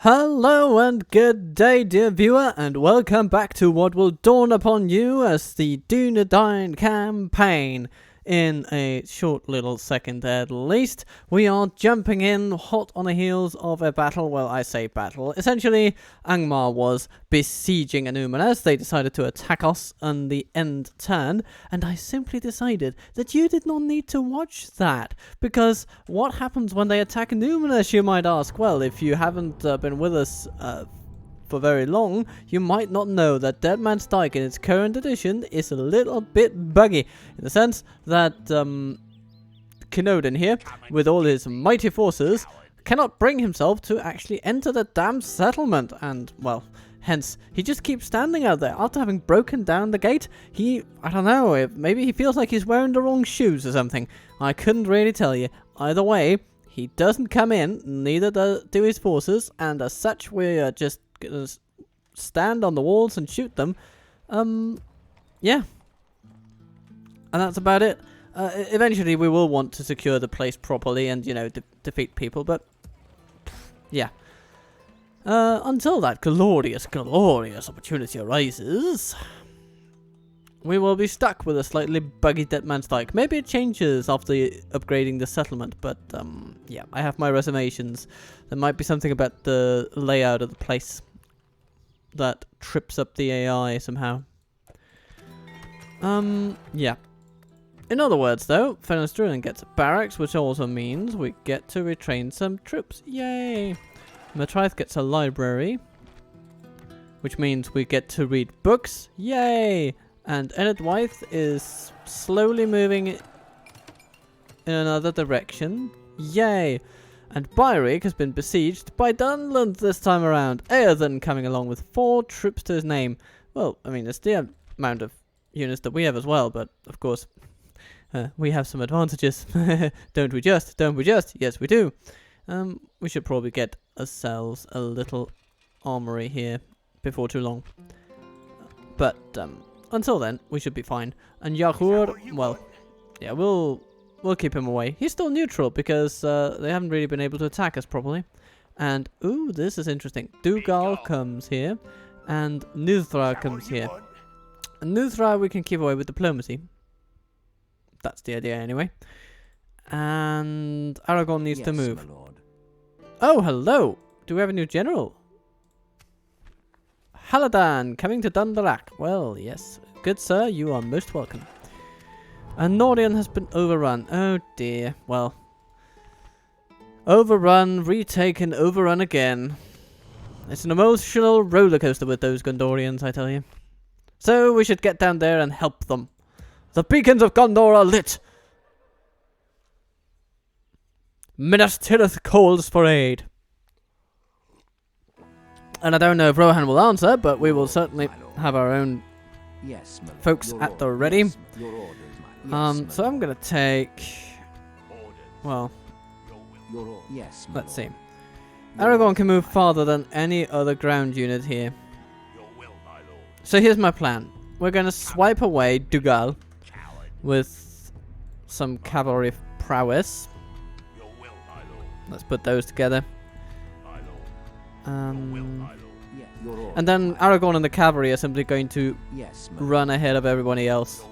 Hello and good day, dear viewer, and welcome back to what will dawn upon you as the Dunedain campaign. In a short little second at least, we are jumping in hot on the heels of a battle. Well, I say battle. Essentially, Angmar was besieging Anumanas. They decided to attack us on the end turn, and I simply decided that you did not need to watch that. Because what happens when they attack Anumanas, you might ask? Well, if you haven't been with us for very long, you might not know that Deadman's Dike in its current edition is a little bit buggy, in the sense that Dunedain here, with all his mighty forces, cannot bring himself to actually enter the damn settlement, and, well, hence, he just keeps standing out there. After having broken down the gate, I don't know, maybe he feels like he's wearing the wrong shoes or something. I couldn't really tell you. Either way, he doesn't come in, neither do his forces, and as such, we are just gonna stand on the walls and shoot them. Yeah. And that's about it. Eventually we will want to secure the place properly and, you know, defeat people, but yeah. Until that glorious opportunity arises, we will be stuck with a slightly buggy Deadman's Dike. Maybe it changes after upgrading the settlement, but yeah, I have my reservations. There might be something about the layout of the place that trips up the AI somehow. Yeah. In other words, though, Fornost gets a barracks, which also means we get to retrain some troops. Yay! Matraith gets a library, which means we get to read books. Yay! And Enedwaith is slowly moving in another direction. Yay! And Byrick has been besieged by Dunland this time around. Eothen coming along with 4 troops to his name. Well, I mean, it's the amount of units that we have as well, but of course, we have some advantages. Don't we just? Don't we just? Yes, we do. We should probably get ourselves a little armory here before too long. But, until then, we should be fine. And Yahur, well, yeah, we'll keep him away. He's still neutral because they haven't really been able to attack us properly. And, ooh, this is interesting. Dugal comes here, and Nuthra comes here. And Nuthra we can keep away with diplomacy. That's the idea anyway. And Aragorn needs to move. Oh, hello! Do we have a new general? Haladan, coming to Dunland. Well, yes. Good sir, you are most welcome. And Nordian has been overrun. Oh dear. Well. Overrun, retaken, overrun again. It's an emotional roller coaster with those Gondorians, I tell you. So we should get down there and help them. The beacons of Gondor are lit. Minas Tirith calls for aid. And I don't know if Rohan will answer, but we will certainly have our own folks at the ready. So I'm gonna take, well, let's see. Aragorn can move farther than any other ground unit here. So here's my plan. We're gonna swipe away Dugal with some cavalry prowess. Let's put those together. And then Aragorn and the cavalry are simply going to run ahead of everybody else.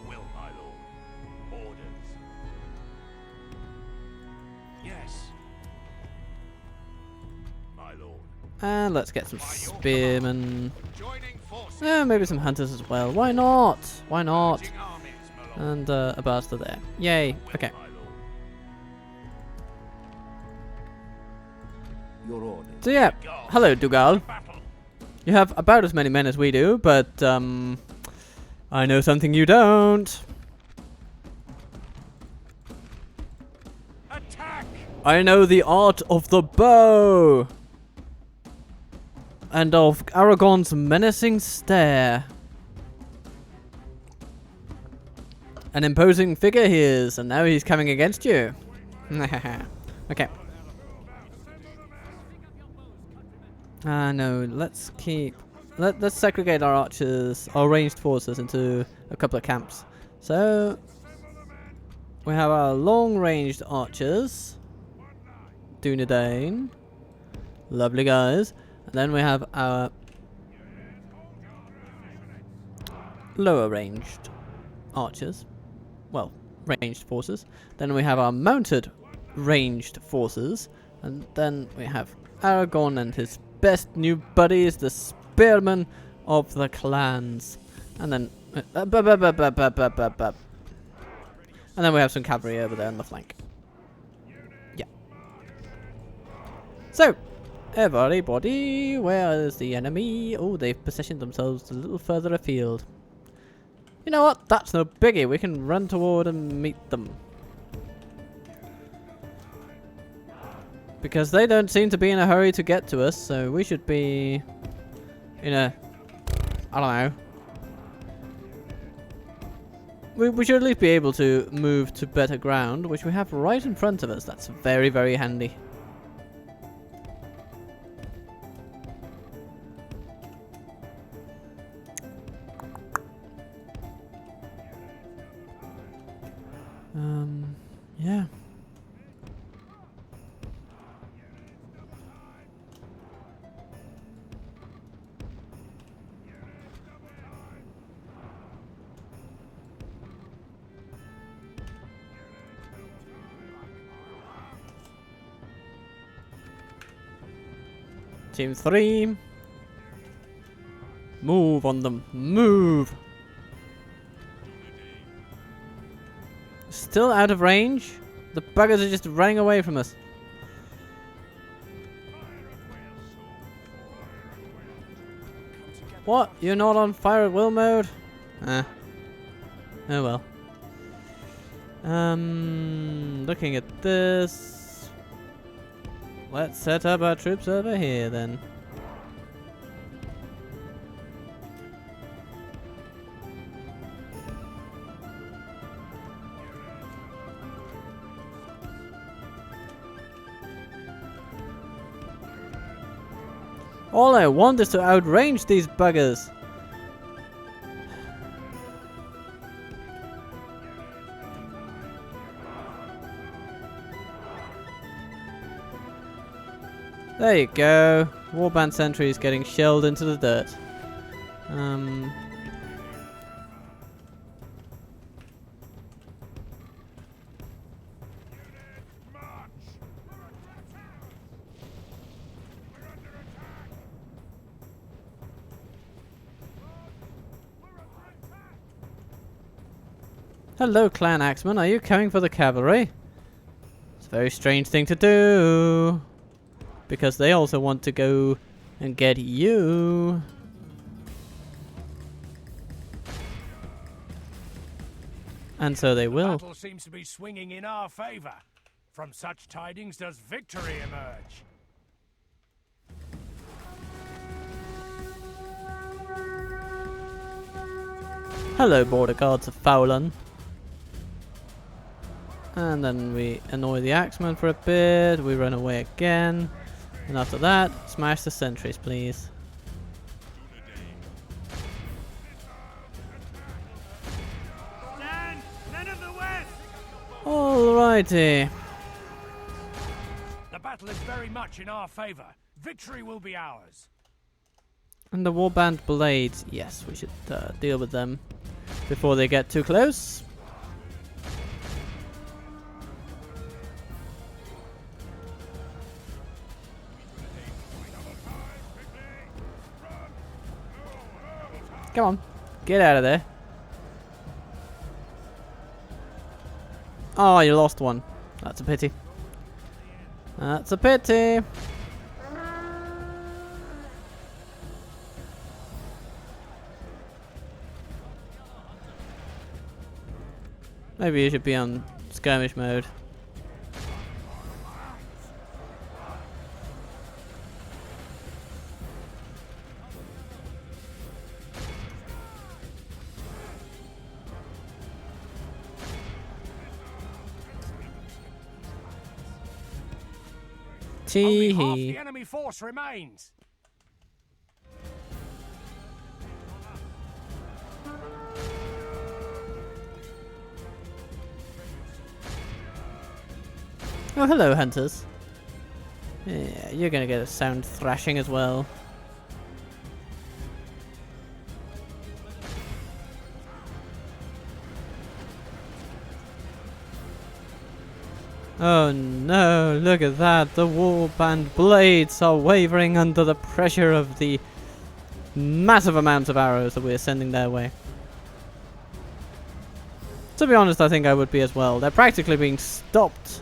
And let's get some spearmen. Yeah, maybe some hunters as well. Why not? Why not? And a bastard there. Yay. Okay. So yeah, hello Dugal. You have about as many men as we do, but I know something you don't. Attack! I know the art of the bow. And of Aragorn's menacing stare. An imposing figure he is, and now he's coming against you. Okay. No, let's segregate our archers, our ranged forces into a couple of camps. So, we have our long-ranged archers. Dunedain. Lovely guys. And then we have our lower ranged archers. Well, ranged forces. Then we have our mounted ranged forces. And then we have Aragorn and his best new buddies, the spearmen of the clans. And then and then we have some cavalry over there on the flank. Yeah. So, everybody, where is the enemy? Oh, they've positioned themselves a little further afield. You know what? That's no biggie. We can run toward and meet them. Because they don't seem to be in a hurry to get to us, so we should be in a... I don't know. We should at least be able to move to better ground, which we have right in front of us. That's very, very handy. Yeah. Team 3. Move on them. Move. Still out of range? The buggers are just running away from us. What? You're not on fire at will mode? Oh well. Looking at this. Let's set up our troops over here then. All I want is to outrange these buggers. There you go. Warband sentries getting shelled into the dirt. Hello, Clan Axeman. Are you coming for the cavalry? It's a very strange thing to do. Because they also want to go and get you. And so they will. The battle seems to be swinging in our favor. From such tidings does victory emerge. Hello, border guards of Fowlan. And then we annoy the Axeman for a bit. We run away again. And after that, smash the sentries, please. Stand, men of the West! Alrighty. The battle is very much in our favor. Victory will be ours. And the Warband Blades. Yes, we should deal with them before they get too close. Come on, get out of there. Oh, you lost one. That's a pity. That's a pity. Maybe you should be on skirmish mode. Only half the enemy force remains. Oh, hello, hunters. Yeah, you're gonna get a sound thrashing as well. Oh no, look at that. The warband blades are wavering under the pressure of the massive amounts of arrows that we're sending their way. To be honest, I think I would be as well. They're practically being stopped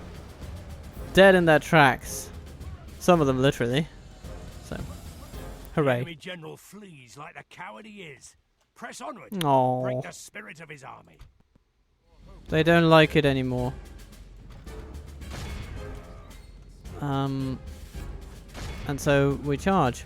dead in their tracks. Some of them literally. So, The hooray. enemy general flees like the coward he is. Press onward. Aww. Break the spirit of his army. They don't like it anymore. And so we charge.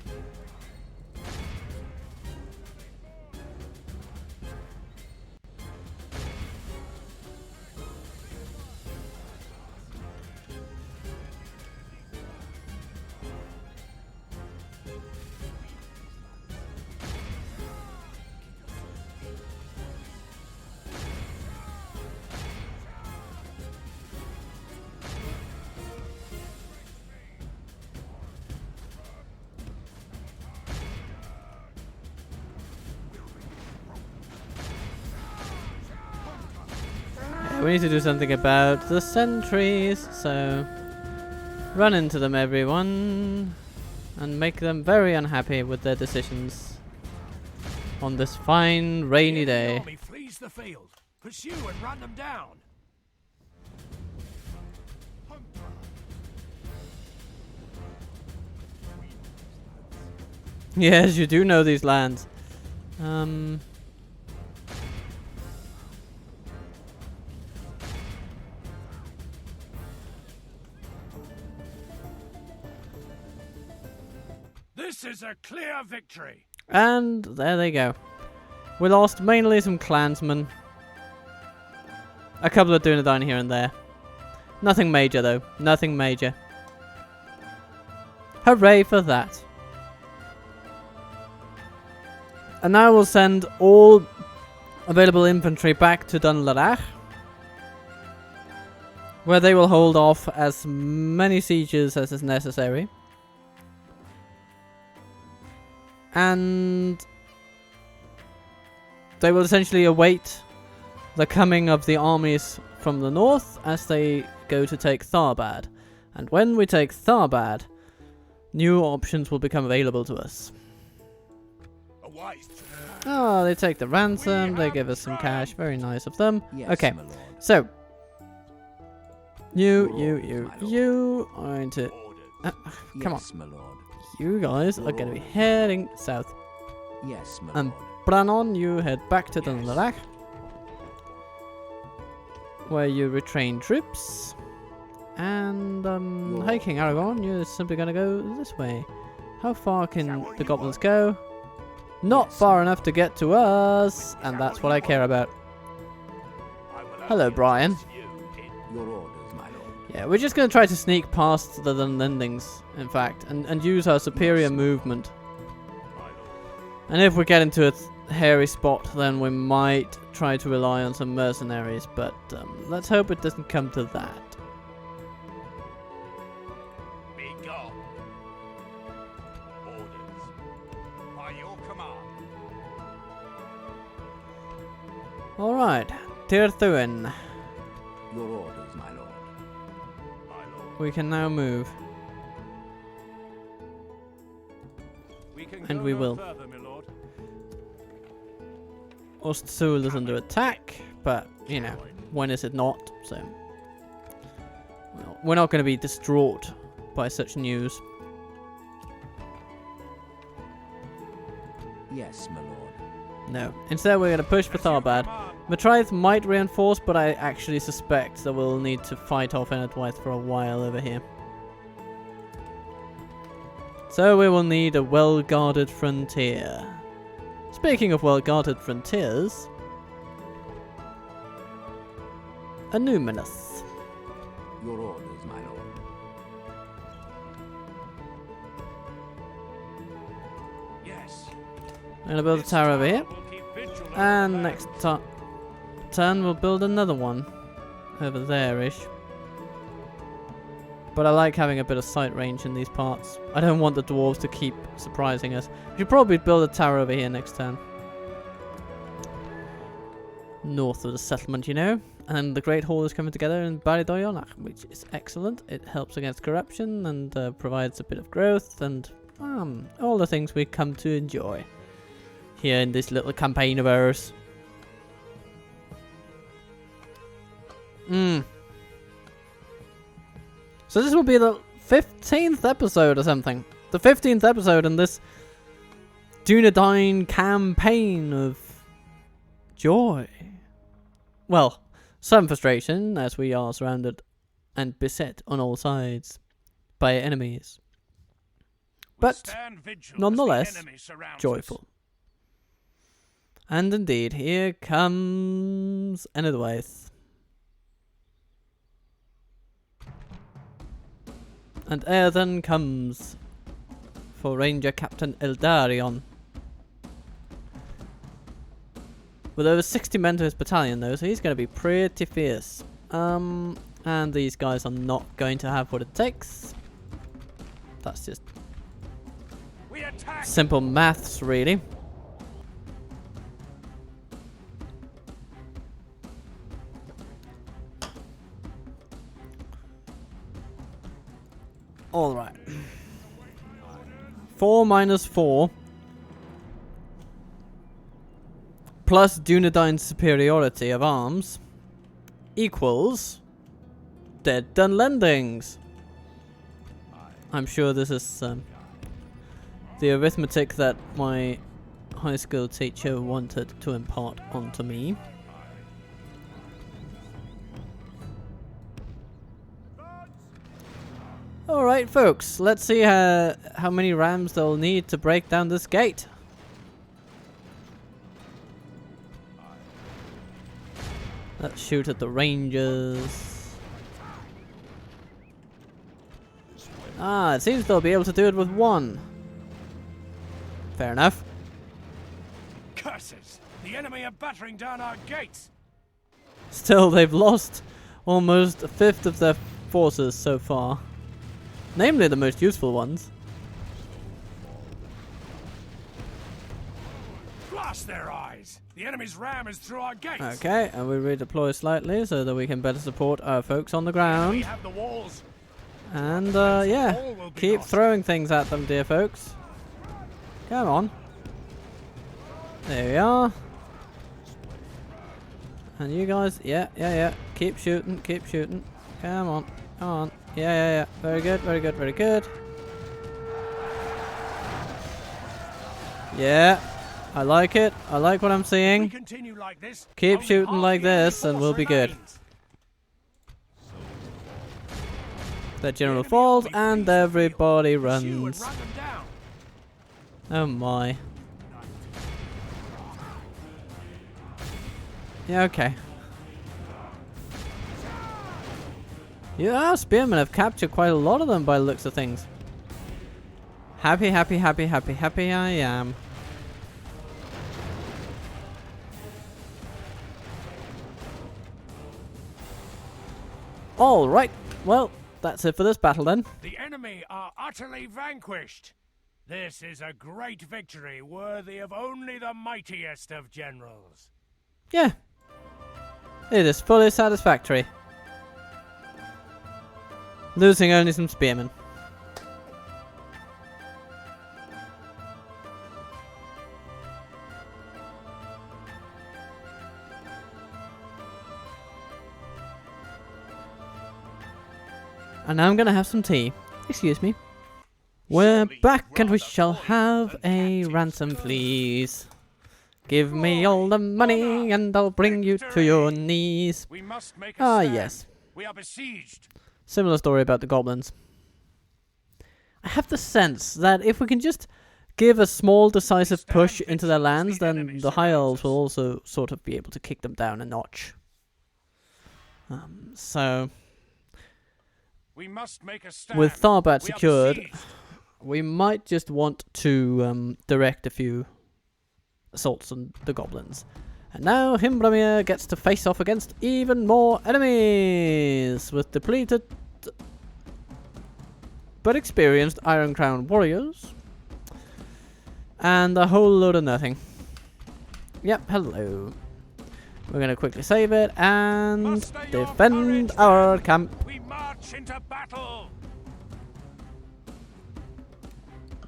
We need to do something about the sentries, so run into them, everyone, and make them very unhappy with their decisions on this fine rainy The day. army flees the field. Pursue and run them down. Yes, you do know these lands. This is a clear victory. And there they go. We lost mainly some clansmen. A couple of Dunedain here and there. Nothing major though. Nothing major. Hooray for that. And now we'll send all available infantry back to Dunland, where they will hold off as many sieges as is necessary. And they will essentially await the coming of the armies from the north as they go to take Tharbad. And when we take Tharbad, new options will become available to us. A wise. Oh, they take the ransom, they give us some cash, very nice of them. Yes, Okay, my lord. so you are going to come on. Yes, my lord. You guys are going to be heading south. Yes, my And lord. Brannon, you head back to Dunland, where you retrain troops. And hey King Aragorn, you're simply going to go this way. How far can the goblins go? Not far enough to get to us, and that's what I care about. Hello, Brian. Your orders, my lord. Yeah, we're just going to try to sneak past the Dunlandings, in fact, and use our superior movement. And if we get into a hairy spot, then we might try to rely on some mercenaries, but let's hope it doesn't come to that. Be gone. Orders. By your command. Alright, Tir Thurin. Your orders, my lord. My lord. We can now move. We can And go we no will. further, my lord. Ostsul is under attack, but, you know, when is it not? So, well, we're not going to be distraught by such news. Yes, my lord. No. Instead, we're going to push for At your Tharbad. command. Matraith might reinforce, but I actually suspect that we'll need to fight off Enedwaith for a while over here. So we will need a well-guarded frontier. Speaking of well-guarded frontiers, a numinous. Your orders, my lord. Yes. I'm going to build a tower over here. We'll keep vigil over And the next land. turn we'll build another one over there-ish. But I like having a bit of sight range in these parts. I don't want the dwarves to keep surprising us. We should probably build a tower over here next turn. North of the settlement, you know. And the Great Hall is coming together in Baridoyonach, which is excellent. It helps against corruption and provides a bit of growth and all the things we come to enjoy here in this little campaign of ours. So this will be the 15th episode or something. The 15th episode in this Dunedain campaign of joy. Well, some frustration as we are surrounded and beset on all sides by enemies. But nonetheless, joyful. And indeed, here comes Enidwaith. And ere then comes for Ranger Captain Eldarion. With over 60 men to his battalion though, so he's going to be pretty fierce. And these guys are not going to have what it takes. That's just simple maths, really. Alright. 4 minus 4. Plus Dunedain's superiority of arms equals dead Dunlandings. I'm sure this is the arithmetic that my high school teacher wanted to impart onto me. Alright folks, let's see how many rams they'll need to break down this gate. Let's shoot at the rangers. Ah, it seems they'll be able to do it with one. Fair enough. Curses! The enemy are battering down our gates! Still, they've lost almost a fifth of their forces so far. Namely the most useful ones. Blast their eyes! The enemy's ram is through our gates! Okay, and we redeploy slightly so that we can better support our folks on the We ground. have the walls. And yeah, keep throwing things at them, dear folks. Come on. There we are. And you guys, yeah. Keep shooting, keep shooting. Come on, come on. Yeah. Very good, very good, very good. Yeah, I like it. I like what I'm seeing. Continue like this, Keep only shooting half like the enemy this and force we'll be good. remains. The general enemy falls army and flees the field. everybody Pursue and runs. run them down. Oh my. Yeah, okay. Yeah, spearmen have captured quite a lot of them by the looks of things. Happy I am. Alright, well, that's it for this battle then. The enemy are utterly vanquished. This is a great victory worthy of only the mightiest of generals. Yeah. It is fully satisfactory. Losing only some spearmen. And now I'm gonna have some tea. Excuse me. We're back and we shall have a ransom, please. Give me all the money and I'll bring you to your knees. We must make a Ah, stand. yes. We are besieged. Similar story about the goblins. I have the sense that if we can just give a small decisive push into their lands, then the High Elves will also sort of be able to kick them down a notch. So, We must make a stand. with Tharbat We are secured, besieged. we might just want to direct a few assaults on the goblins. And now Himbramir gets to face off against even more enemies with depleted but experienced Iron Crown warriors and a whole load of nothing. Yep, hello. We're gonna quickly save it and Muster your defend courage, our men. camp. We march into battle.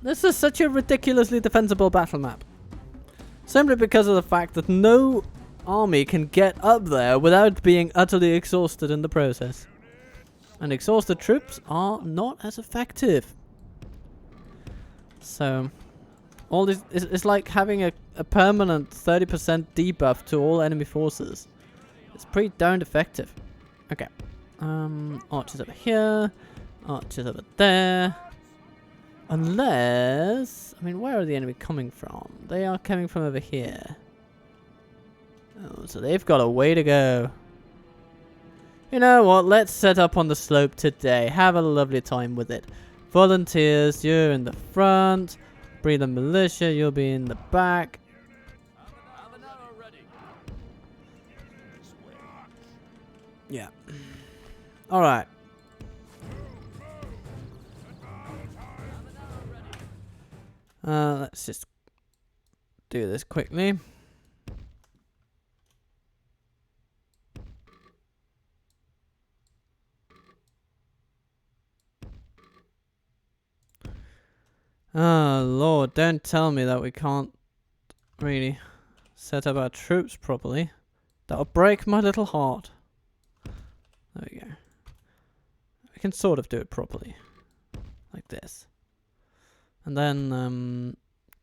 This is such a ridiculously defensible battle map. Simply because of the fact that no army can get up there without being utterly exhausted in the process. And exhausted troops are not as effective. So, all this it's like having a permanent 30% debuff to all enemy forces. It's pretty darned effective. Okay. Archers over here. Archers over there. Unless... I mean, where are the enemy coming from? They are coming from over here. Oh, so they've got a way to go. You know what? Let's set up on the slope today. Have a lovely time with it. Volunteers, you're in the front. Bring the militia, you'll be in the back. Yeah. Alright. Let's just do this quickly. Oh Lord, don't tell me that we can't really set up our troops properly. That'll break my little heart. There we go. We can sort of do it properly. Like this. And then,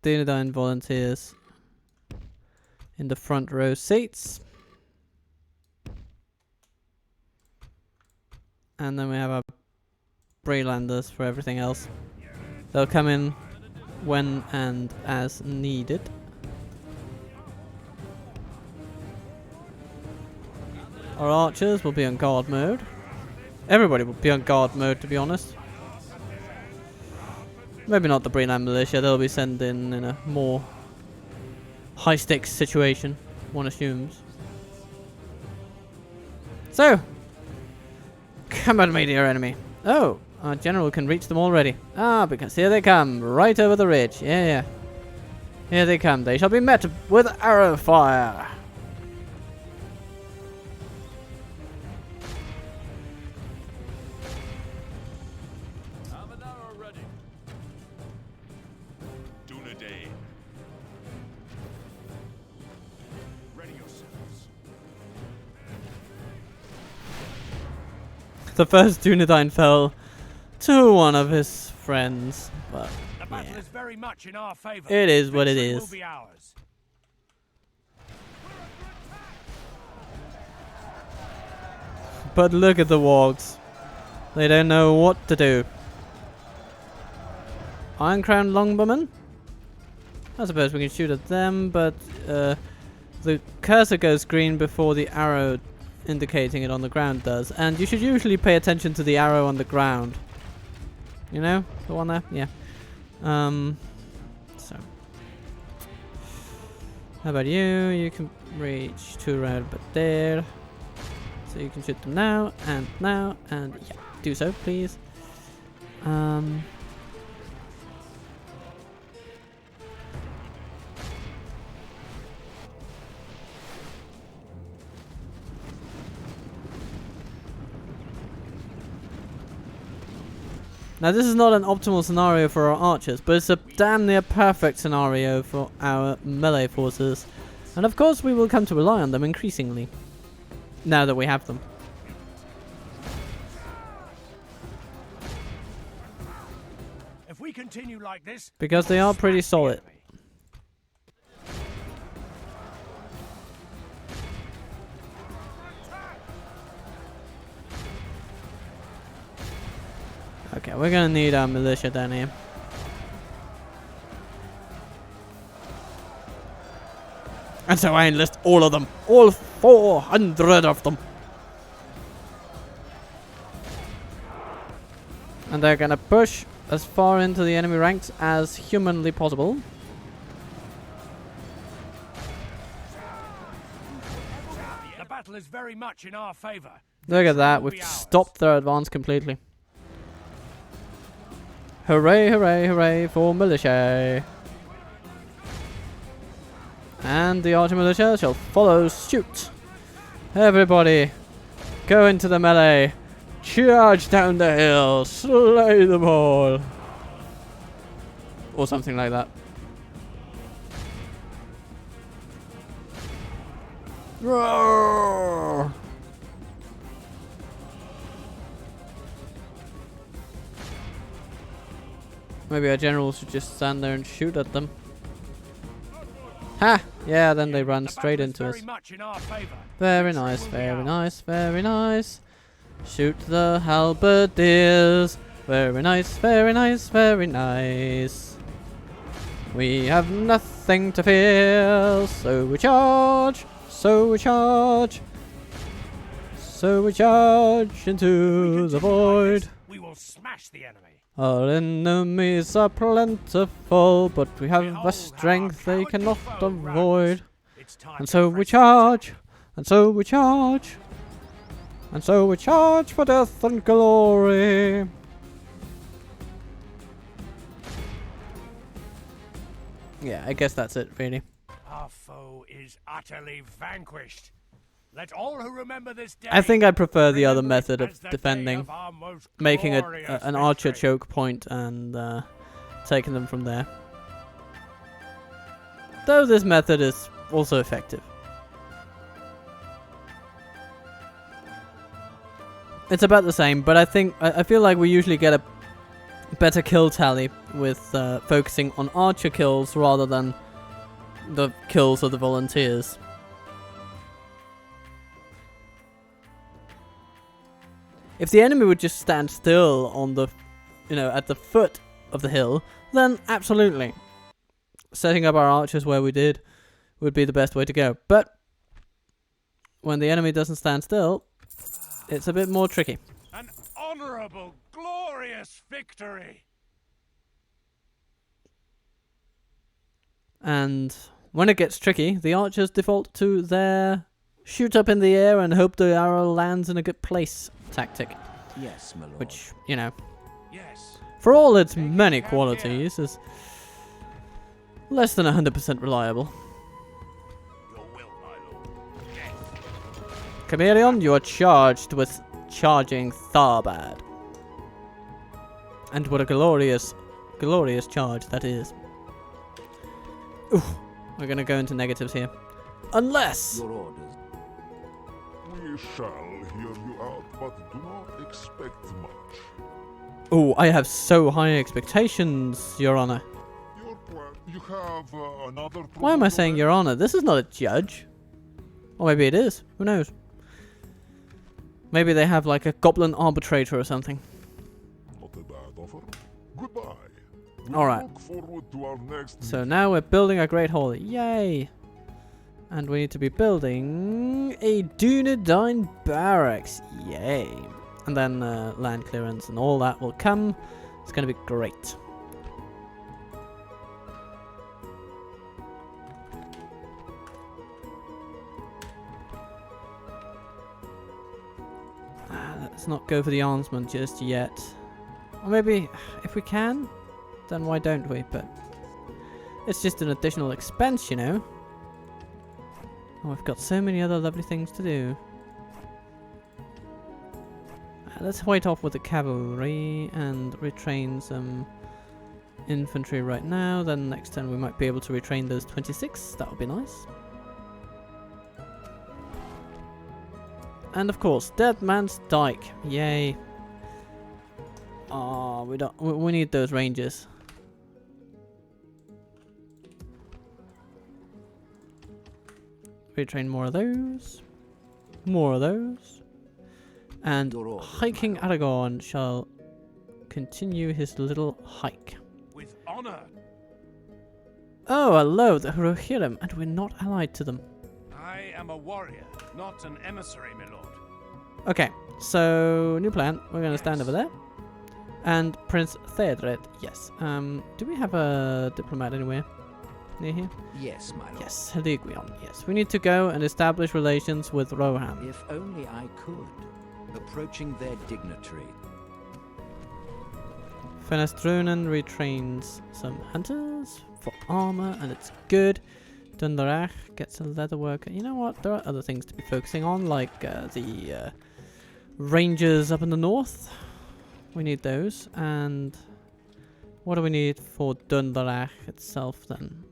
Dunedain volunteers in the front row seats. And then we have our Brelanders for everything else. They'll come in when and as needed. Our archers will be on guard mode. Everybody will be on guard mode, to be honest. Maybe not the Breland militia, they'll be sent in a more high-stakes situation, one assumes. So, come at me, dear enemy. Oh, our general can reach them already. Ah, because here they come, right over the ridge. Yeah, yeah. Here they come. They shall be met with arrow fire. Dunedain. Ready yourselves. The first Dunedain fell to one of his friends, but The battle yeah. is very much in our favor. It is what it Victory is. will be ours. But look at the wargs. They don't know what to do. Iron Crown Longbowmen? I suppose we can shoot at them, but the cursor goes green before the arrow indicating it on the ground does. And you should usually pay attention to the arrow on the ground. You know? The one there? Yeah. So. How about you? You can reach to around but there. So you can shoot them now, and yeah, do so, please. Now this is not an optimal scenario for our archers, but it's a damn near perfect scenario for our melee forces. And of course we will come to rely on them increasingly, now that we have them. If we continue like this, Because they are pretty solid. Okay, we're gonna need our militia down here. And so I enlist all of them. All 400 of them. And they're gonna push as far into the enemy ranks as humanly possible. the battle is very much in our favor. Look at that, will we've be ours. stopped their advance completely. Hooray, hooray, hooray for militia. And the archer militia shall follow suit. Everybody, go into the melee. Charge down the hill. Slay them all. Or something like that. Roar! Maybe our generals should just stand there and shoot at them. Ha! Yeah, then they run straight into us. Very nice, very nice, very nice. Shoot the halberdiers. Very nice, very nice, very nice. We have nothing to fear, so we charge, so we charge. So we charge into the void. We will smash the enemy. Our enemies are plentiful, but we have a strength they cannot avoid. And so we charge, and so we charge, and so we charge for death and glory. Yeah, I guess that's it, really. Our foe is utterly vanquished. Let all who remember this day I think I prefer the other method as of the defending, day of our most making glorious an archer victory. choke point and taking them from there. Though this method is also effective. It's about the same, but I feel like we usually get a better kill tally with focusing on archer kills rather than the kills of the volunteers. If the enemy would just stand still on the, at the foot of the hill, then absolutely, setting up our archers where we did would be the best way to go. But when the enemy doesn't stand still, it's a bit more tricky. An honorable, glorious victory. And when it gets tricky, the archers default to their shoot up in the air and hope the arrow lands in a good place tactic. Yes, my lord. Which, Yes. for all its many qualities, is less than 100% reliable. Your will, my lord. Yes. Chameleon, you are charged with charging Tharbad. And what a glorious, glorious charge that is. Ooh, we're gonna go into negatives here. Unless... Your orders. We shall hear you out, but do not expect much. Oh, I have so high expectations, Your Honor. Your plan. You have another. Why am I saying Your Honor? This is not a judge. Or maybe it is. Who knows? Maybe they have like a goblin arbitrator or something. Not a bad offer. Goodbye. We Alright. look forward to our next So now we're building a great hall. Yay! And we need to be building a Dunedain barracks. Yay! And then land clearance and all that will come. It's going to be great. Let's not go for the armsman just yet. Or maybe, if we can, then why don't we? But it's just an additional expense, you know. Oh, we've got so many other lovely things to do. Let's wait off with the cavalry and retrain some infantry right now. Then next turn we might be able to retrain those 26. That would be nice. And of course, Deadman's Dike. Yay. Oh, we need those rangers. Retrain more of those. More of those. And hiking Aragorn shall continue his little hike. With honor. Oh, hello, the Rohirrim, and we're not allied to them. I am a warrior, not an emissary, my lord. Okay, so new plan. We're going to stand over there. And Prince Theodred, yes. Do we have a diplomat anywhere near here? Yes, my lord. Yes, Heligwion, yes. We need to go and establish relations with Rohan. If only I could. Approaching their dignitary. Fenestrunen retrains some hunters for armor, and it's good Dunland gets a leather worker. You know what? There are other things to be focusing on, like the rangers up in the north. We need those. And what do we need for Dunland itself then?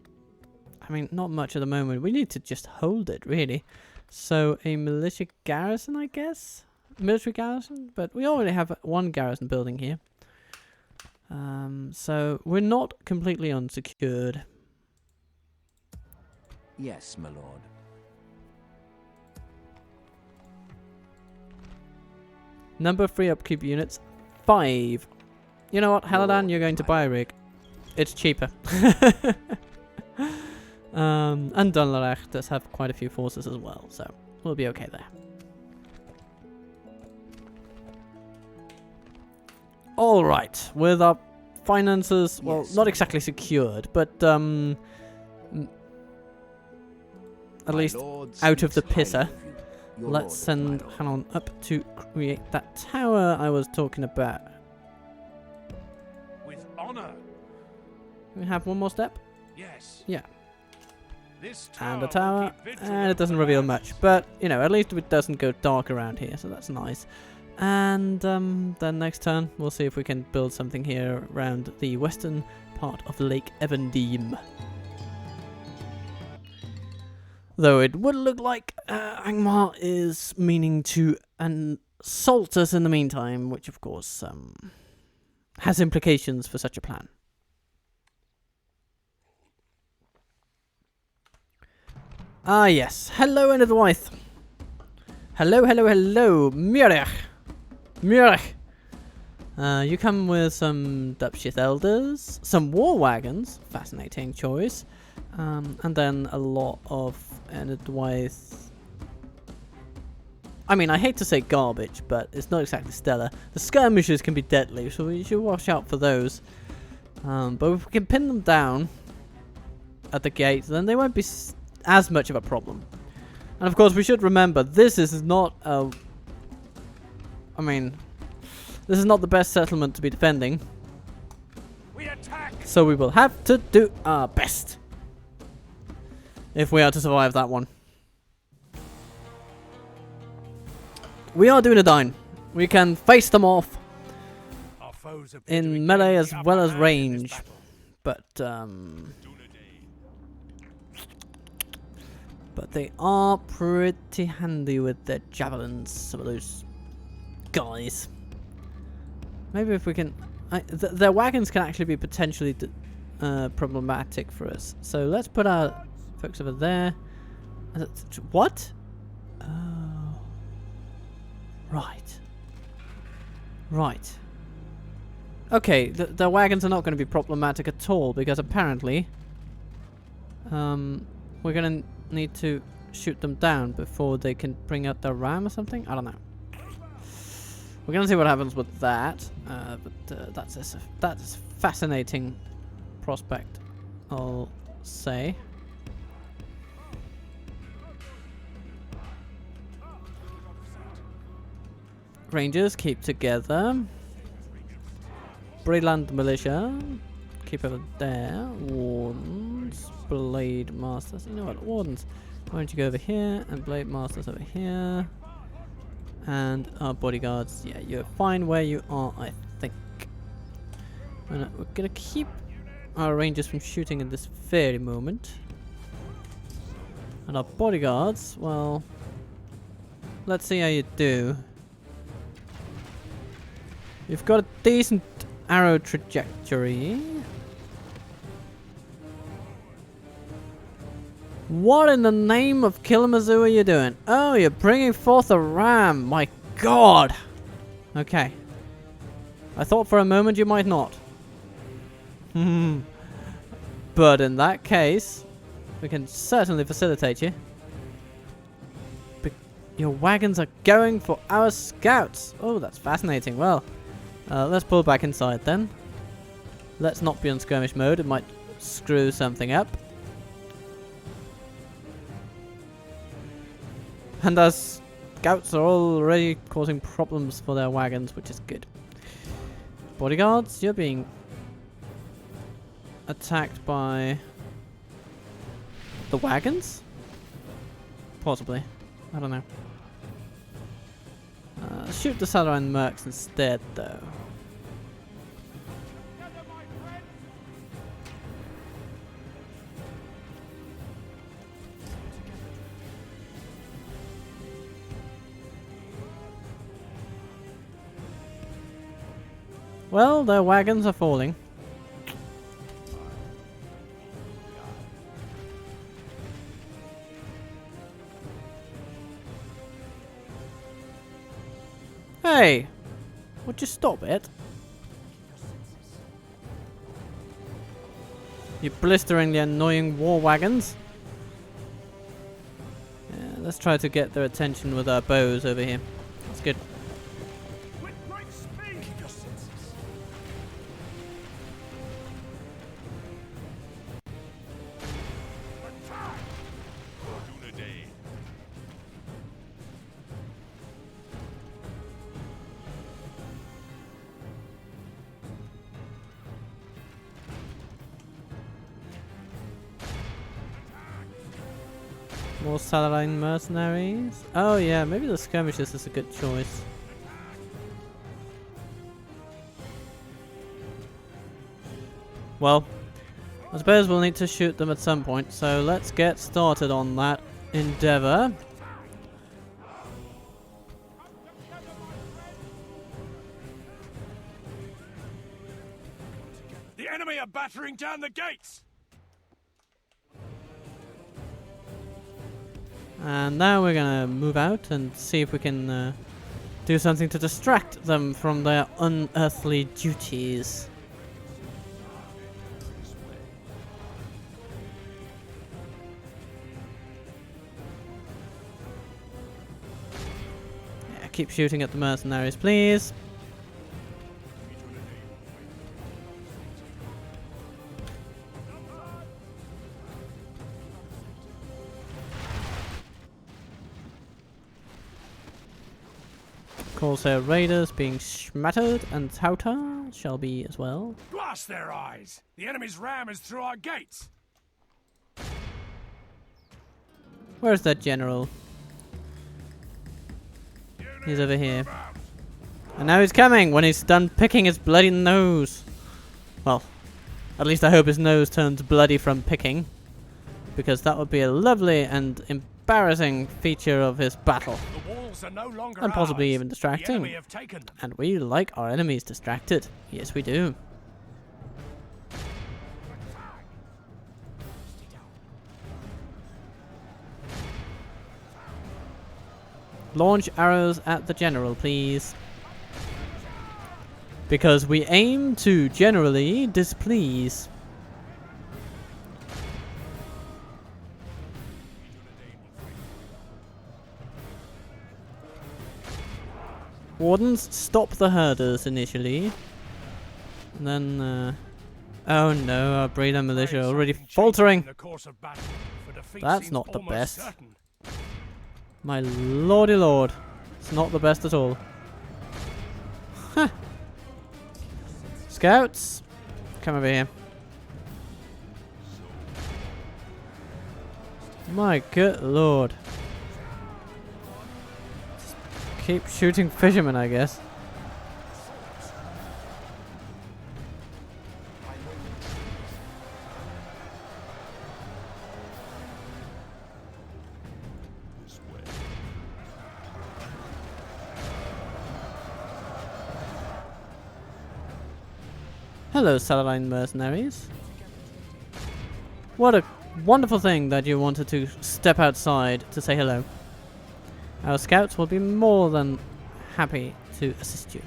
I mean, not much at the moment. We need to just hold it, really. So a militia garrison, I guess? Military garrison? But we already have one garrison building here. So we're not completely unsecured. Yes, my lord. Number of free upkeep units, 5. You know what, Haladan, you're going to buy a rig. It's cheaper. And Dunland does have quite a few forces as well, so we'll be okay there. Alright, with our finances, well, Yes. not exactly secured, but at least out of the pisser. Let's send Hanon up to create that tower I was talking about. With honor. We have one more step. Yes. Yeah. This And a will tower, keep vigil and it doesn't reveal much, but you know, at least it doesn't go dark around here, so that's nice. And then next turn we'll see if we can build something here around the western part of Lake Evendeem. Though it would look like Angmar is meaning to assault us in the meantime, which of course has implications for such a plan. Ah, yes. Hello, Enidwaith. Hello, hello, hello. Murech. Murech. You come with some Dupshith Elders, some War Wagons, fascinating choice, and then a lot of Enidwaith. I mean, I hate to say garbage, but it's not exactly stellar. The skirmishers can be deadly, so we should watch out for those. But if we can pin them down at the gate, then they won't be as much of a problem. And of course we should remember this is not a this is not the best settlement to be defending, We attack. so we will have to do our best if we are to survive that one. We are Dunedain. We can face them off Our foes appear to in be melee gaining as the well upper as hand in this range, battle. but they are pretty handy with their javelins, some of those guys. Maybe if we can... their wagons can actually be potentially problematic for us. So let's put our folks over there. What? Oh. Right. Right. Okay, the wagons are not going to be problematic at all, because apparently we're going to need to shoot them down before they can bring out their ram or something. I don't know. We're going to see what happens with that, but that's a fascinating prospect, I'll say. Rangers, keep together. Breland Militia, keep over there. Wardens, Blade Masters. You know what, Wardens, why don't you go over here, and Blade Masters over here. And our bodyguards, yeah, you're fine where you are, I think. And we're gonna keep our rangers from shooting in this very moment. And our bodyguards, well, let's see how you do. You've got a decent arrow trajectory. What in the name of Killamazoo are you doing? Oh, you're bringing forth a ram. My god. Okay. I thought for a moment you might not. But in that case, we can certainly facilitate you. Your wagons are going for our scouts. Oh, that's fascinating. Well, let's pull back inside then. Let's not be on skirmish mode. It might screw something up. And our scouts are already causing problems for their wagons, which is good. Bodyguards, you're being attacked by The wagons? Possibly. I don't know. Shoot the Southern mercs instead, though. Well, their wagons are falling. Hey! Would you stop it? You blisteringly annoying war wagons. Yeah, let's try to get their attention with our bows over here. That's good. With great speed! Keep your senses. Attack! Dunedain. More Saladin mercenaries. Oh yeah, maybe the skirmishers is a good choice. Well, I suppose we'll need to shoot them at some point, so let's get started on that endeavor. The enemy are battering down the gates! And now we're gonna move out and see if we can do something to distract them from their unearthly duties. Yeah, keep shooting at the mercenaries, please. Corsair raiders being smattered, and Tauta shall be as well. Blast their eyes! The enemy's ram is through our gates! Where's that general? He's over here. And now he's coming when he's done picking his bloody nose. Well, at least I hope his nose turns bloody from picking. Because that would be a lovely and embarrassing feature of his battle. The walls are no longer And possibly ours. even distracting. The enemy have taken them. And we like our enemies distracted. Yes, we do. Launch arrows at the general, please. Because we aim to generally displease. Wardens, stop the herders initially. And then, oh no, our Breeder militia already faltering. The course of battle, for defeat That's seems not the almost best. certain. My lordy lord. It's not the best at all. Huh. Scouts, come over here. My good lord. Keep shooting fishermen, I guess. Hello, Saladin mercenaries. What a wonderful thing that you wanted to step outside to say hello. Our scouts will be more than happy to assist you.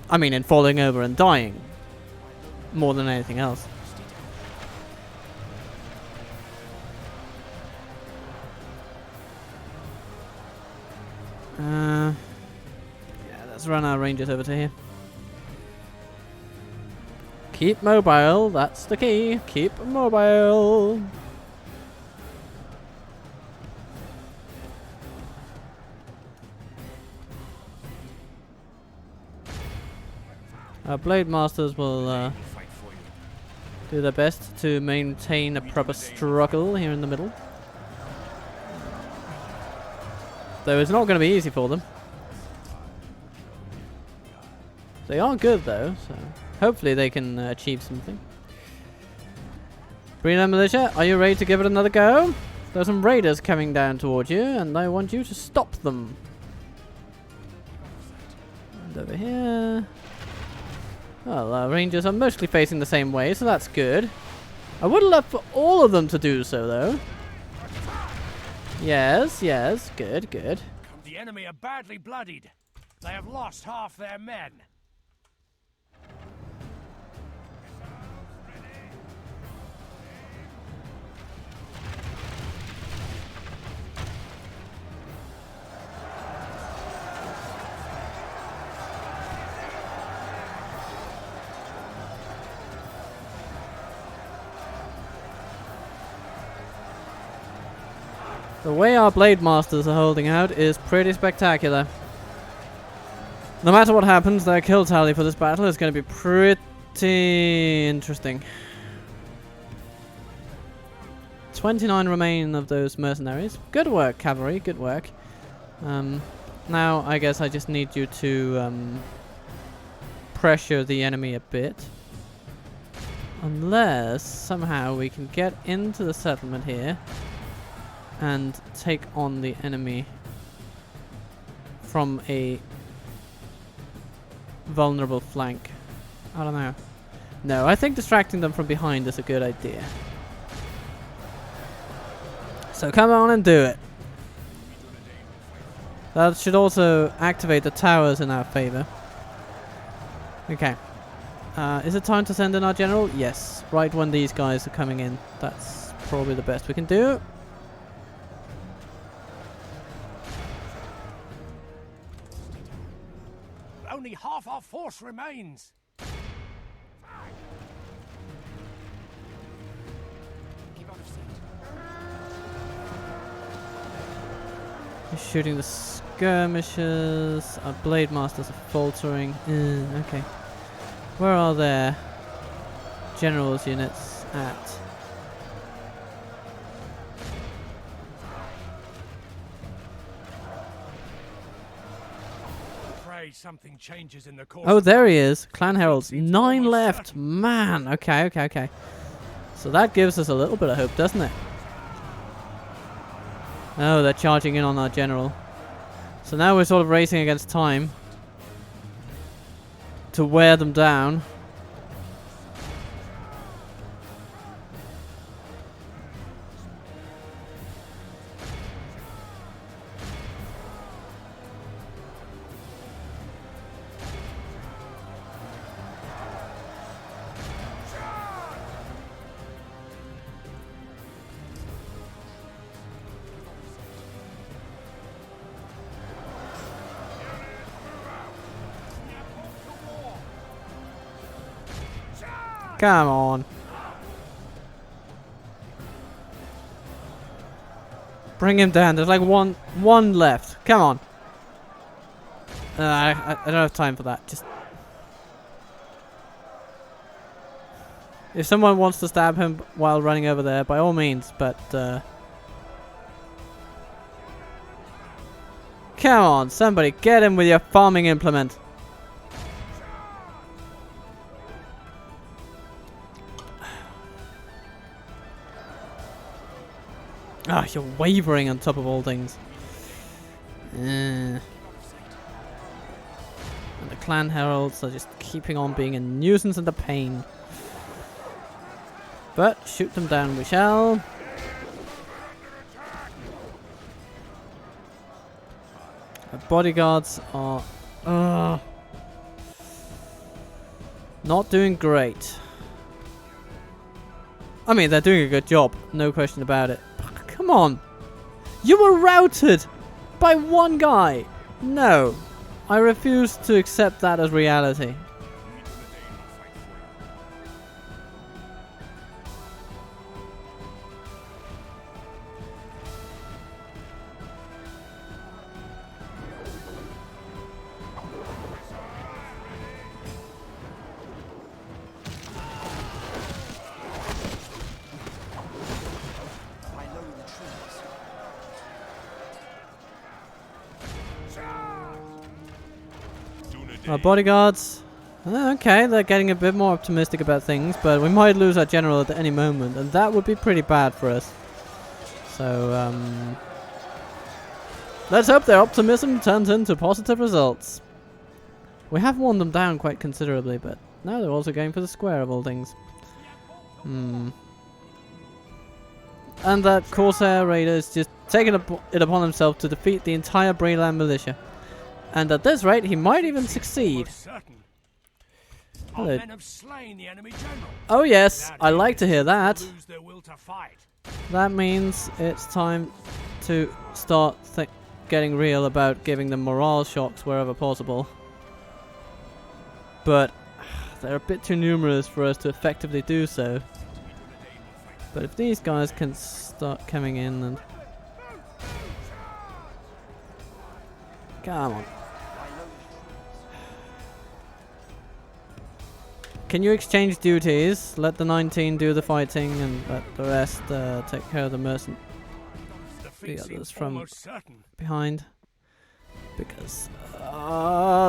I mean, in falling over and dying. More than anything else. Yeah, let's run our rangers over to here. Keep mobile, that's the key. Keep mobile. Our blade masters will do their best to maintain a proper struggle here in the middle. Though it's not going to be easy for them. They are good though, so hopefully they can achieve something. Greenland Militia, are you ready to give it another go? There's some raiders coming down towards you, and I want you to stop them. And over here... Well, rangers are mostly facing the same way, so that's good. I would love for all of them to do so, though. Yes, yes, good, good. The enemy are badly bloodied. They have lost half their men. The way our Blade Masters are holding out is pretty spectacular. No matter what happens, their kill tally for this battle is going to be pretty interesting. 29 remain of those mercenaries. Good work, cavalry, good work. Now, I guess I just need you to pressure the enemy a bit. Unless, somehow, we can get into the settlement here and take on the enemy from a vulnerable flank. I don't know. No, I think distracting them from behind is a good idea. So come on and do it. That should also activate the towers in our favor. Okay. Is it time to send in our general? Yes. Right when these guys are coming in. That's probably the best we can do. Only half our force remains. Keep out of sight. He's shooting the skirmishers. Our blade masters are faltering. Okay. Where are their generals units at? Something changes in the course. Oh, there he is. Clan Heralds. 9 left. Man. Okay, okay, okay. So that gives us a little bit of hope, doesn't it? Oh, they're charging in on our general. So now we're sort of racing against time to wear them down. Come on. Bring him down. There's like one left. Come on. I don't have time for that. Just if someone wants to stab him while running over there, by all means. But come on, somebody get him with your farming implement. Ah, you're wavering on top of all things. And the clan heralds are just keeping on being a nuisance and a pain. But shoot them down we shall. The bodyguards are not doing great. I mean, they're doing a good job, no question about it. Come on. You were routed by one guy. No. I refuse to accept that as reality. Our bodyguards. Okay, they're getting a bit more optimistic about things, but we might lose our general at any moment, and that would be pretty bad for us. So, let's hope their optimism turns into positive results. We have worn them down quite considerably, but now they're also going for the square of all things. And that Corsair Raider is just taking it upon himself to defeat the entire Breland militia. And at this rate, he might even succeed. Hello. Oh yes, I like to hear that. That means it's time to start getting real about giving them morale shocks wherever possible. But they're a bit too numerous for us to effectively do so. But if these guys can start coming in and... Come on. Can you exchange duties? Let the 19 do the fighting and let the rest take care of the the others from behind. Because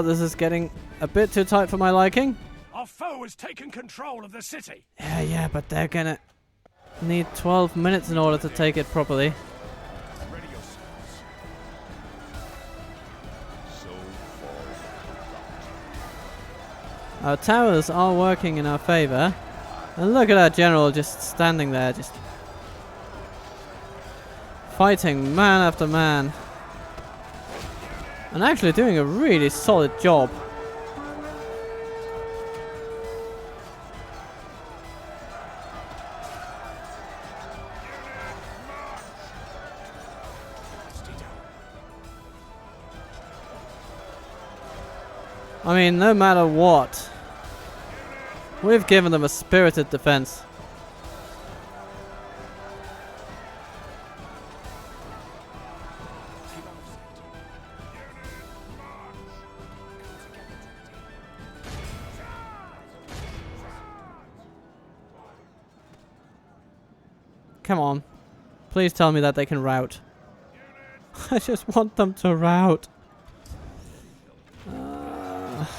this is getting a bit too tight for my liking. Our foe has taken control of the city. Yeah, but they're gonna need 12 minutes in order to take it properly. Ready yourselves. Our towers are working in our favor. And look at our general just standing there, just fighting man after man. And actually doing a really solid job. I mean, no matter what, we've given them a spirited defense. Come on. Please tell me that they can rout. I just want them to rout.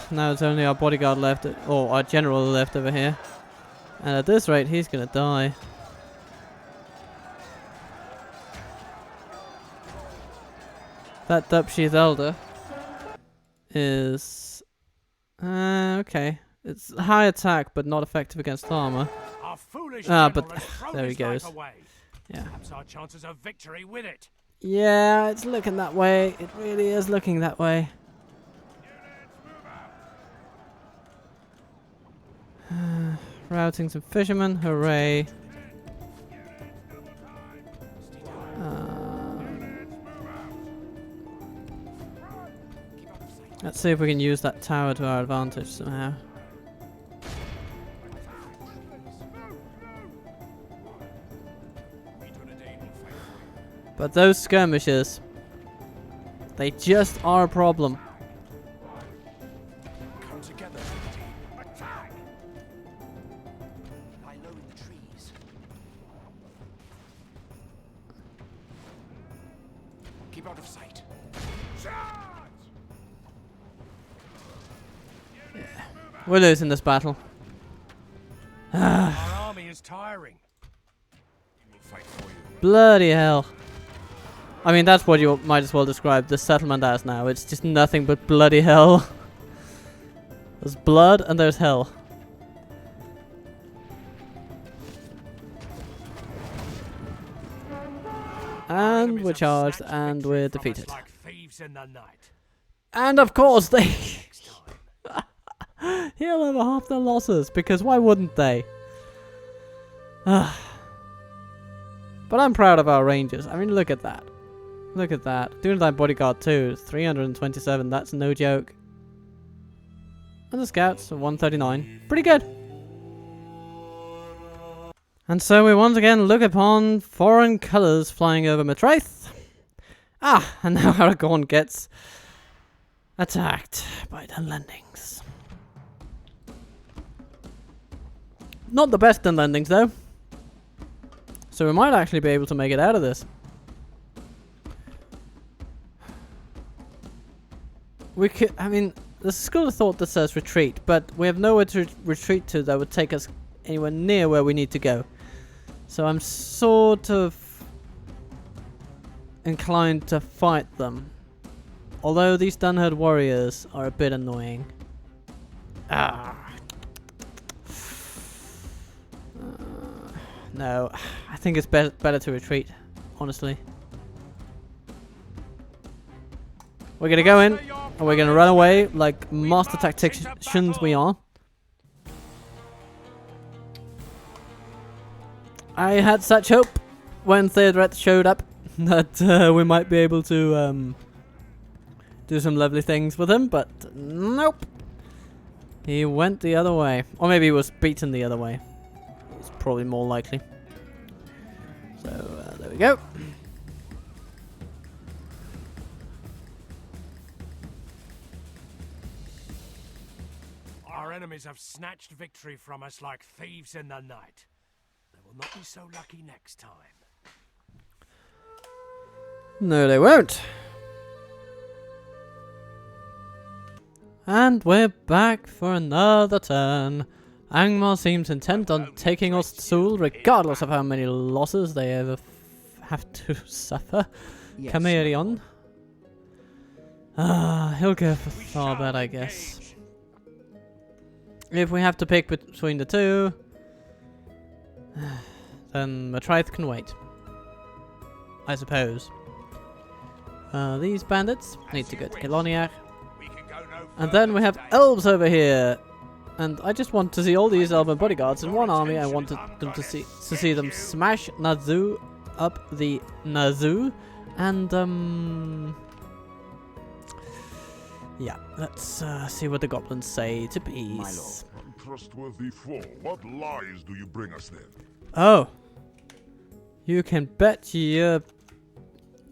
Now it's only our bodyguard left, or our general left over here. And at this rate, he's gonna die. That Dupsheath Elder is... okay. It's high attack, but not effective against armor. But there he goes. Yeah. Perhaps our chances of victory with it. Yeah, it's looking that way. It really is looking that way. Routing some fishermen, hooray. Let's see if we can use that tower to our advantage somehow. But those skirmishers, they just are a problem. Come together, attack! Lie low in the trees. Keep out of sight. Yeah. We're losing this battle. Our army is tiring. We will fight for you. Bloody hell. I mean, that's what you might as well describe the settlement as now. It's just nothing but bloody hell. There's blood and there's hell. And we're charged and we're defeated. Like thieves in the night. And of course they heal over half their losses, because why wouldn't they? But I'm proud of our rangers. I mean, look at that. Look at that. Dunedain bodyguard 2 is 327. That's no joke. And the scouts are 139. Pretty good. And so we once again look upon foreign colours flying over Matraith. And now Aragorn gets attacked by Dunlandings. Not the best Dunlandings though. So we might actually be able to make it out of this. We could, I mean, there's a school of thought that says retreat, but we have nowhere to retreat to that would take us anywhere near where we need to go. So I'm sort of inclined to fight them. Although these Dunland warriors are a bit annoying. No, I think it's better to retreat, honestly. We're gonna go in, and we're gonna run away like master tacticians we are. I had such hope when Theodred showed up that we might be able to do some lovely things with him, but nope. He went the other way. Or maybe he was beaten the other way. It's probably more likely. So, there we go. Our enemies have snatched victory from us like thieves in the night. They will not be so lucky next time. No, they won't. And we're back for another turn. Angmar seems intent on taking Ostsul, regardless of how many losses they ever have to suffer. Yes. Camerion. He'll go for Tharbad, I guess. If we have to pick between the two, then Matraith can wait. I suppose. These bandits need to go to Keloniar. And then we have elves over here. And I just want to see all these elven bodyguards in one army. I wanted them to see them smash Nazu up the Nazu. And yeah, let's see what the goblins say to peace. Untrustworthy foe, what lies do you bring us then? Oh, you can bet your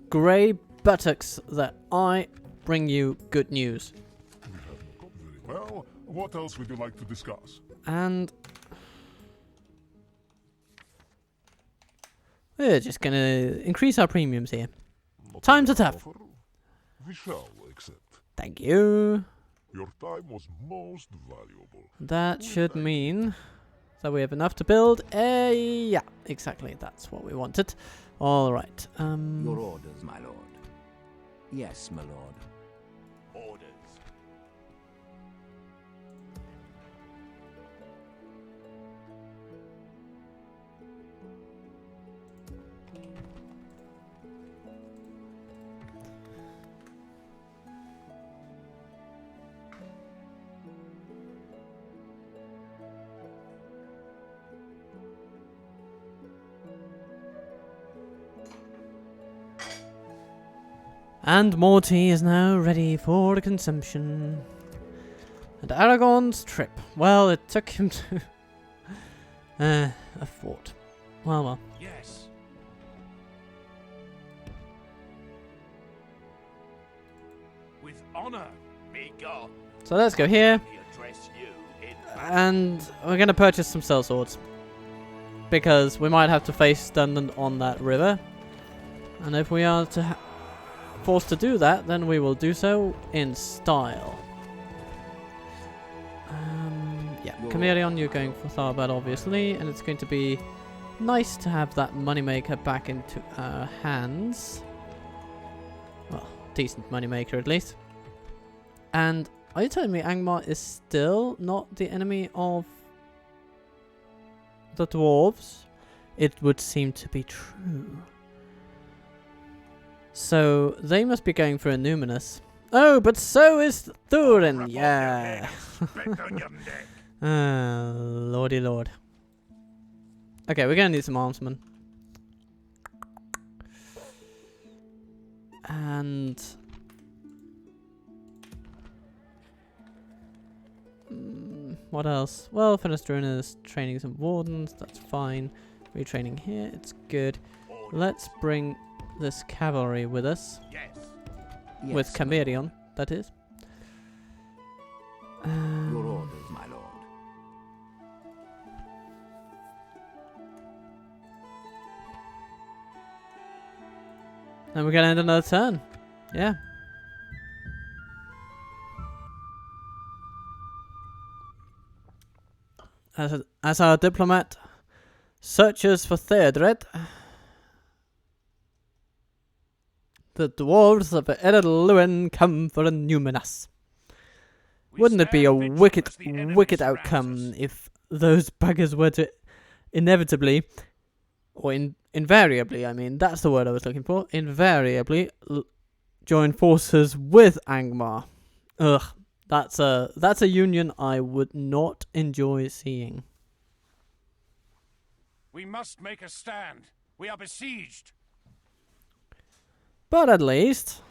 grey buttocks that I bring you good news. We have not very well. What else would you like to discuss? And we're just gonna increase our premiums here. Times are tough. We shall accept. Thank you. Your time was most valuable. That should mean that we have enough to build. Yeah, exactly. That's what we wanted. All right. Your orders, my lord. Yes, my lord. Orders. And more tea is now ready for consumption. And Aragorn's trip. Well, it took him to a fort. Well. Yes. With honor, be gone. So let's go here. He address you in And we're going to purchase some sellswords. Because we might have to face Dunland on that river. And if we are to forced to do that, then we will do so in style. Yeah, Camerion, you're going for Tharbad, obviously, and it's going to be nice to have that moneymaker back into our hands. Well, decent moneymaker at least. And are you telling me Angmar is still not the enemy of the dwarves? It would seem to be true. So, they must be going for a numinous. Oh, but so is Thurin! Yeah! Lordy lord. Okay, we're gonna need some armsmen. And... what else? Well, Fornost is training some wardens, that's fine. Retraining here, it's good. Let's bring this cavalry with us. Yes. With Camerion, that is. Your orders, my lord. And we're gonna end another turn. Yeah. as our diplomat searches for Theodred, the dwarves of Eredluin come for a Numinas. Wouldn't it be a wicked outcome if those buggers were to inevitably, or invariably, I mean, that's the word I was looking for, invariably join forces with Angmar? Ugh, that's a union I would not enjoy seeing. We must make a stand. We are besieged. But at least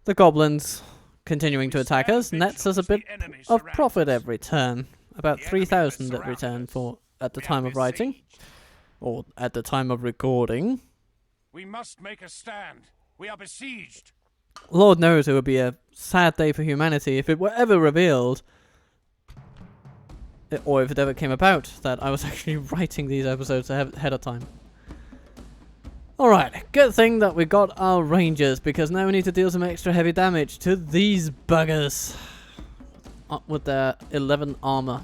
the goblins continuing to attack us nets us a bit of profit every turn. About 3,000 every turn at the time of writing, or at the time of recording. We must make a stand. We are besieged. Lord knows it would be a sad day for humanity if it were ever revealed, or if it ever came about, that I was actually writing these episodes ahead of time. Alright, good thing that we got our rangers, because now we need to deal some extra heavy damage to these buggers with their 11 armor.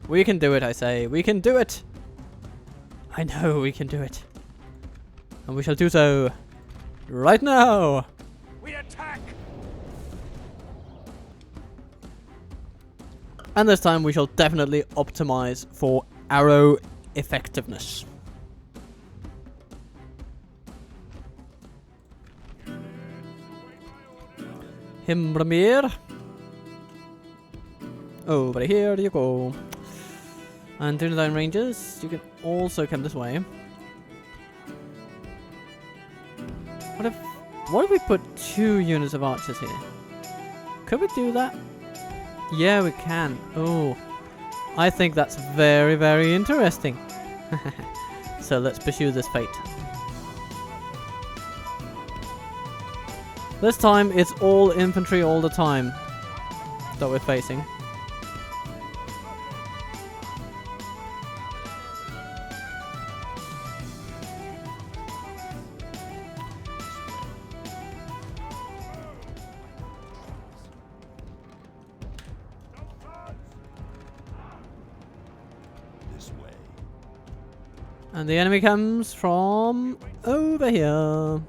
We can do it, I say. We can do it! I know we can do it. And we shall do so right now! We attack! And this time we shall definitely optimize for arrow effectiveness. Himbramir. Over here you go. And Dunedain Rangers, you can also come this way. What if we put 2 units of archers here? Could we do that? Yeah, we can. Oh, I think that's very, very interesting. So let's pursue this fate. This time it's all infantry all the time that we're facing. And the enemy comes from over here.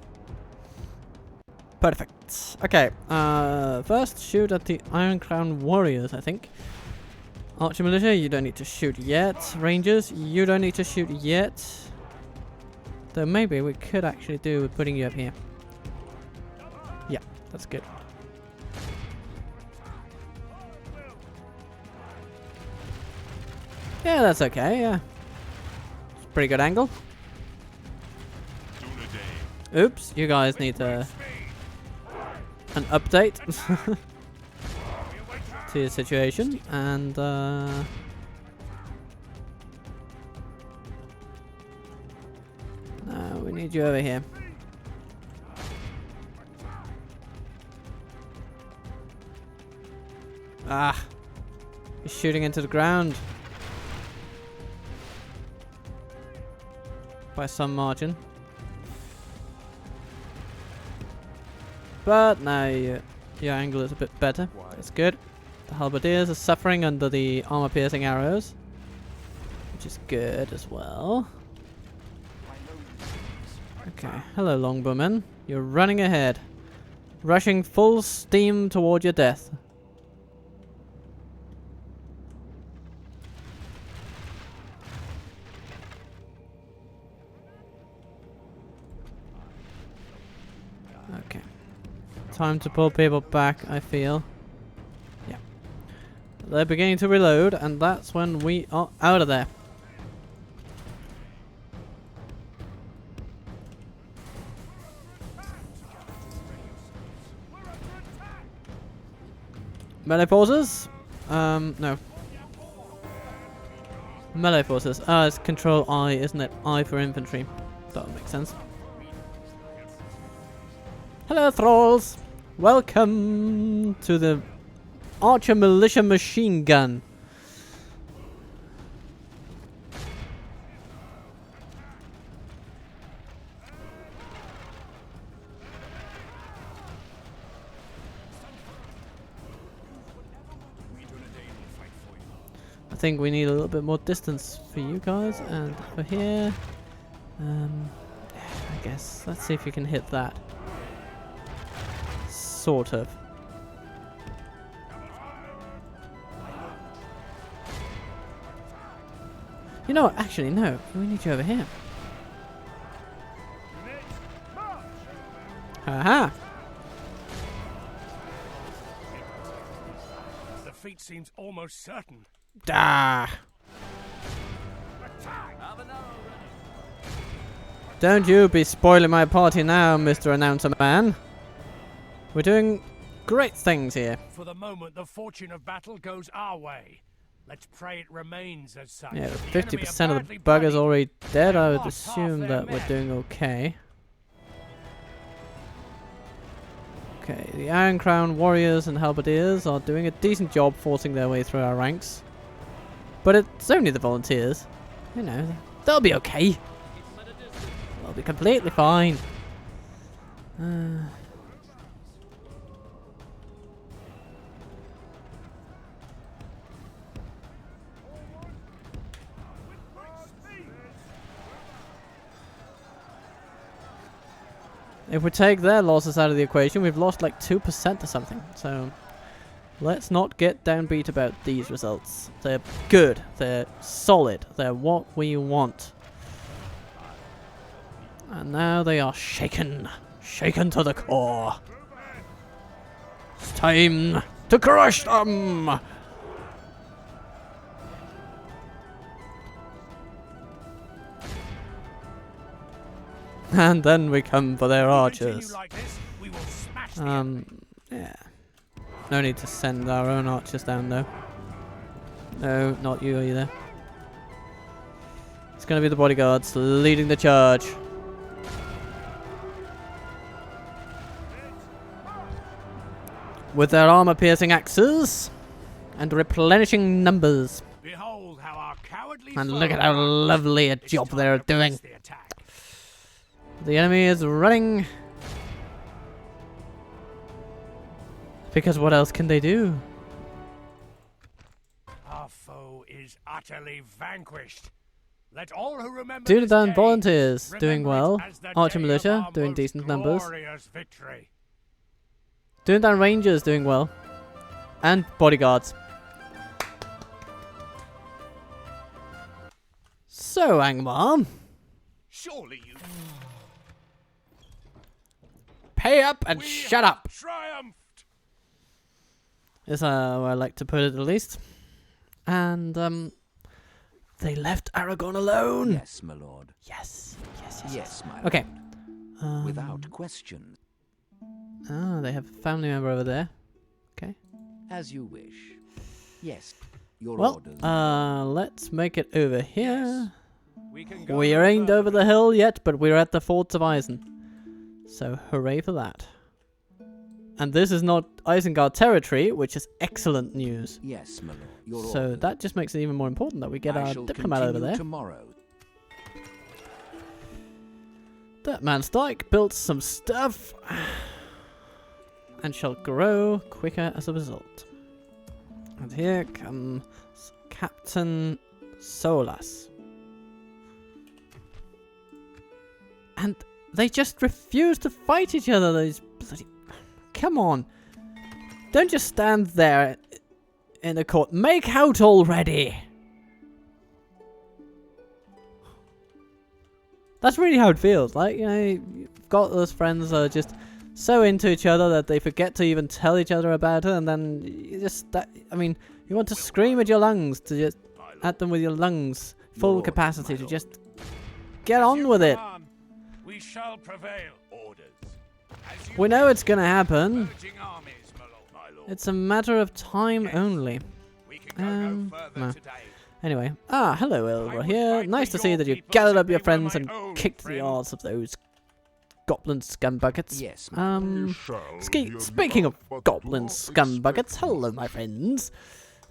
Perfect. Okay, first shoot at the Iron Crown Warriors, I think. Archer Militia, you don't need to shoot yet. Rangers, you don't need to shoot yet. Though maybe we could actually do with putting you up here. Yeah, that's good. Yeah, that's okay, yeah. Pretty good angle. Oops, you guys need an update to your situation, and no, we need you over here. Ah, he's shooting into the ground. By some margin. But now your angle is a bit better. That's good. The halberdiers are suffering under the armor-piercing arrows, which is good as well. Okay, hello longbowmen. You're running ahead. Rushing full steam toward your death. Okay. Time to pull people back, I feel. Yeah. They're beginning to reload, and that's when we are out of there. Melee forces? No. Melee forces. Ah, it's control I, isn't it? I for infantry. That would make sense. Hello, thralls! Welcome to the Archer Militia Machine Gun. think we need a little bit more distance for you guys, and for here, I guess, let's see if you can hit that. Sort of. You know what, actually no, we need you over here. Aha! The feat seems almost certain. Ah! Don't you be spoiling my party now, Mr. Announcer Man. We're doing great things here. For the moment, the fortune of battle goes our way. Let's pray it remains as such. Yeah, The 50% enemy are of the badly buggers bloodied. already dead. I would lost half assume their that we're men. doing okay. Okay, the Iron Crown warriors and halberdiers are doing a decent job forcing their way through our ranks. But it's only the volunteers. You know, they'll be okay. They'll be completely fine. If we take their losses out of the equation, we've lost like 2% or something. So let's not get downbeat about these results. They're good. They're solid. They're what we want. And now they are shaken. Shaken to the core. It's time to crush them! And then we come for their archers. Like this, we will smash the enemy. Yeah. No need to send our own archers down though. No, not you either. It's gonna be the bodyguards leading the charge. With their armor-piercing axes and replenishing numbers. Behold how our cowardly And foe look at how lovely a It's job time they're to press doing. the attack. The enemy is running. Because what else can they do? Our foe is utterly vanquished. Let all who remember this Dunedain day volunteers doing remember it well. as the Archer day of militia our doing most decent numbers. glorious victory. Dunedain rangers doing well. And bodyguards. So, Angmar, Surely you pay up and We shut have up. triumphed. Is how I like to put it, at least. And they left Aragorn alone. Yes, my lord. Yes. Yes, my lord. Okay. Without question. Oh, they have a family member over there. Okay. As you wish. Yes. Your Well, orders. let's make it over here. We can go We no ain't further. over the hill yet, but we're at the Forts of Eisen. So, hooray for that. And this is not Isengard territory, which is excellent news. Yes, my lord. Your So orders. that just makes it even more important that we get I our shall diplomat over continue there. tomorrow. That man's Dike built some stuff and shall grow quicker as a result. And here comes Captain Solas. And they just refuse to fight each other, those bloody... Come on. Don't just stand there in the court. Make out already! That's really how it feels. Like, you know, you've got those friends that are just so into each other that they forget to even tell each other about it, and then you just, I mean, you want to scream at your lungs, to just, at them with your lungs, full capacity, to just get on with it. We shall prevail. Orders. As you We know it's gonna happen. urging armies, my lord. It's a matter of time only. We can go no further no. today. Anyway, hello Elra would here. fight Nice for to see your that you've people gathered as up if your they were friends my and own kicked the friends. arse of those goblin scumbuckets. Yes, We shall hear you Speaking of out, but goblin do not scumbuckets, expect hello my friends.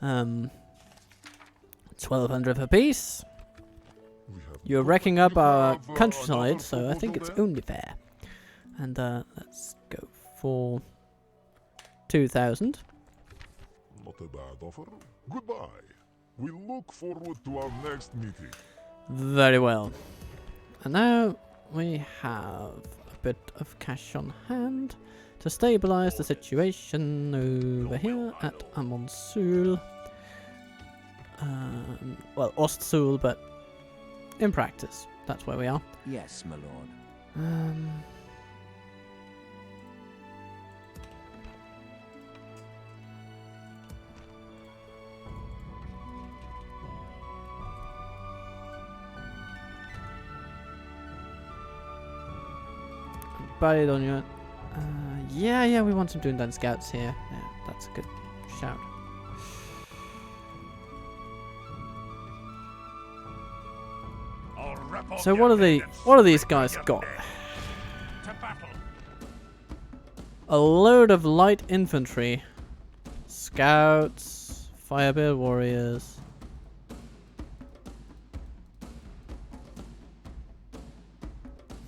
1200 per piece. we have You're got wrecking to up our have, countryside, another so I think it's proposal only fair. And let's go for 2,000. there? Not a bad offer. Goodbye. We look forward to our next meeting. Very well. And now we have a bit of cash on hand to stabilize the situation over here at Amonsul. Well, Ostsul, but in practice, that's where we are. Yes, my lord. Buried on you. Yeah, we want some Dunedain scouts here. Yeah, that's a good shout. So what are these guys got? A load of light infantry, scouts, firebeard warriors.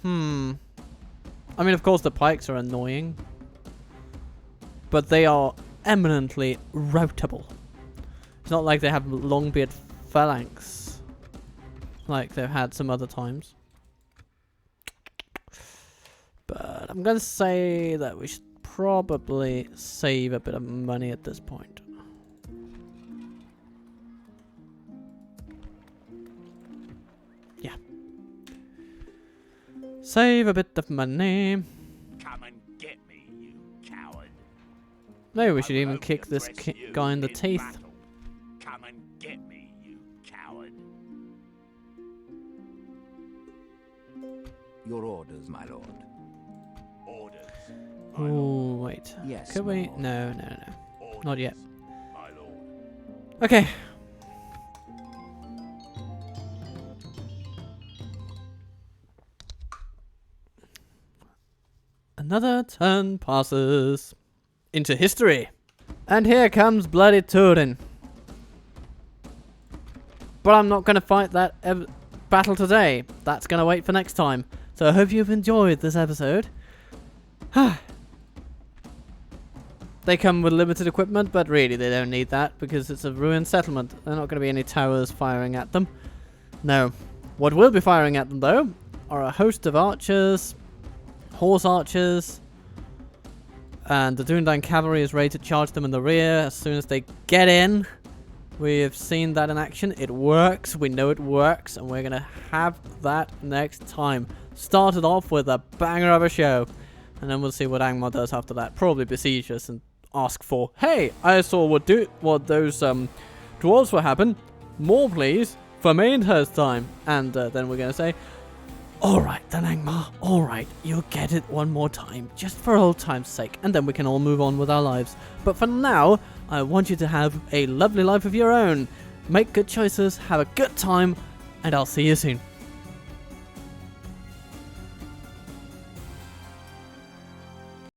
I mean, of course, the pikes are annoying, but they are eminently routable. It's not like they have long-beard phalanx like they've had some other times. But I'm going to say that we should probably save a bit of money at this point. Yeah. Save a bit of money. Come and get me, you coward. Maybe we should even kick this guy in the teeth. Battle. Come and get me, you coward. Your orders, my lord. Orders. Oh, wait. Yes, Could my we? lord. No. Orders, Not yet. my lord. Okay. Another turn passes into history. And here comes bloody Thurin. But I'm not going to fight that battle today. That's going to wait for next time. So I hope you've enjoyed this episode. They come with limited equipment, but really they don't need that because it's a ruined settlement. There are not going to be any towers firing at them. No. What will be firing at them, though, are a host of archers, horse archers, and the Dunedain cavalry is ready to charge them in the rear as soon as they get in. We have seen that in action. It works. We know it works, and we're going to have that next time. Started off with a banger of a show, and then we'll see what Angmar does after that. Probably besiege us and ask for, hey, I saw what those dwarves were having. More, please, for Mainhurst time. And then we're going to say, alright then, Angmar, alright, you'll get it one more time, just for old time's sake, and then we can all move on with our lives. But for now, I want you to have a lovely life of your own. Make good choices, have a good time, and I'll see you soon.